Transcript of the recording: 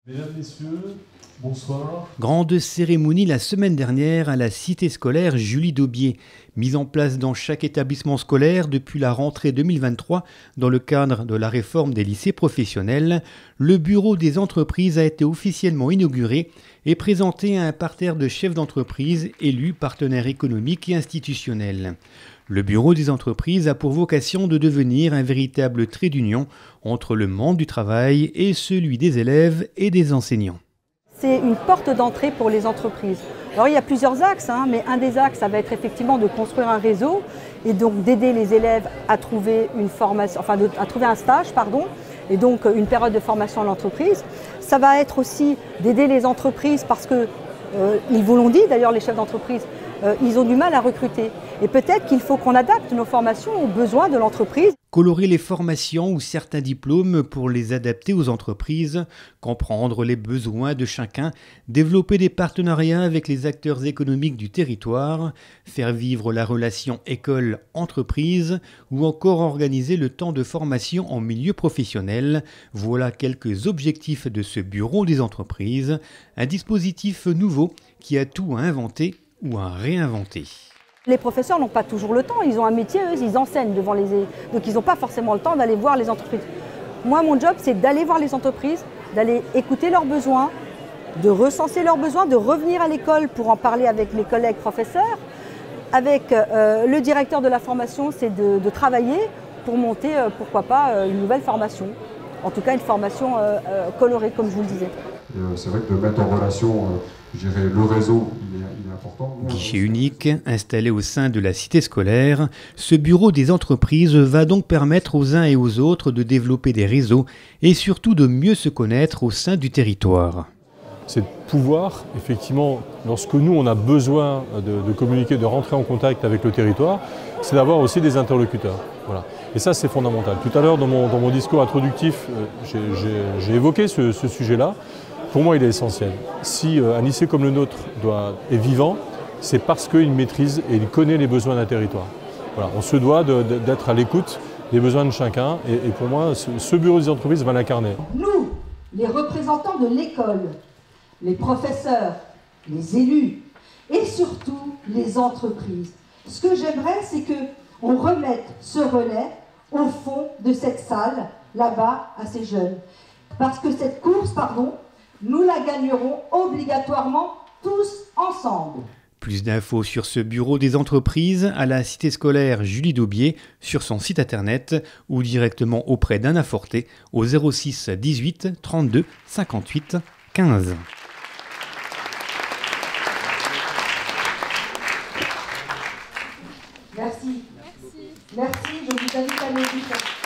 Mesdames, Messieurs, bonsoir. Grande cérémonie la semaine dernière à la cité scolaire Julie Daubier, mise en place dans chaque établissement scolaire depuis la rentrée 2023 dans le cadre de la réforme des lycées professionnels. Le bureau des entreprises a été officiellement inauguré et présenté à un parterre de chefs d'entreprise, élus, partenaires économiques et institutionnels. Le bureau des entreprises a pour vocation de devenir un véritable trait d'union entre le monde du travail et celui des élèves et des enseignants. C'est une porte d'entrée pour les entreprises. Alors il y a plusieurs axes, mais un des axes, ça va être effectivement de construire un réseau et donc d'aider les élèves à trouver une formation, à trouver un stage, et donc une période de formation à l'entreprise. Ça va être aussi d'aider les entreprises parce que, ils vous l'ont dit d'ailleurs les chefs d'entreprise, ils ont du mal à recruter. Et peut-être qu'il faut qu'on adapte nos formations aux besoins de l'entreprise. Colorer les formations ou certains diplômes pour les adapter aux entreprises, comprendre les besoins de chacun, développer des partenariats avec les acteurs économiques du territoire, faire vivre la relation école-entreprise ou encore organiser le temps de formation en milieu professionnel. Voilà quelques objectifs de ce bureau des entreprises, un dispositif nouveau qui a tout à inventer ou à réinventer. Les professeurs n'ont pas toujours le temps, ils ont un métier, eux, ils enseignent devant les élèves, donc ils n'ont pas forcément le temps d'aller voir les entreprises. Moi, mon job, c'est d'aller voir les entreprises, d'aller écouter leurs besoins, de recenser leurs besoins, de revenir à l'école pour en parler avec mes collègues professeurs. Avec le directeur de la formation, c'est de travailler pour monter, pourquoi pas, une nouvelle formation. En tout cas, une formation colorée, comme je vous le disais. C'est vrai que de mettre en relation le réseau, il est important. Guichet unique, installé au sein de la cité scolaire, ce bureau des entreprises va donc permettre aux uns et aux autres de développer des réseaux et surtout de mieux se connaître au sein du territoire. C'est de pouvoir, effectivement, lorsque nous on a besoin de communiquer, de rentrer en contact avec le territoire, c'est d'avoir aussi des interlocuteurs. Voilà. Et ça c'est fondamental. Tout à l'heure dans mon discours introductif, j'ai évoqué ce sujet-là. Pour moi, il est essentiel. Si un lycée comme le nôtre est vivant, c'est parce qu'il maîtrise et il connaît les besoins d'un territoire. Voilà, on se doit d'être à l'écoute des besoins de chacun et pour moi, ce bureau des entreprises va l'incarner. Nous, les représentants de l'école, les professeurs, les élus et surtout les entreprises, ce que j'aimerais, c'est qu'on remette ce relais au fond de cette salle, là-bas, à ces jeunes. Parce que cette course, nous la gagnerons obligatoirement tous ensemble. Plus d'infos sur ce bureau des entreprises à la cité scolaire Julie Daubier sur son site internet ou directement auprès d'Anna Forté au 06 18 32 58 15. Merci. Merci, je vous invite à l'écoute.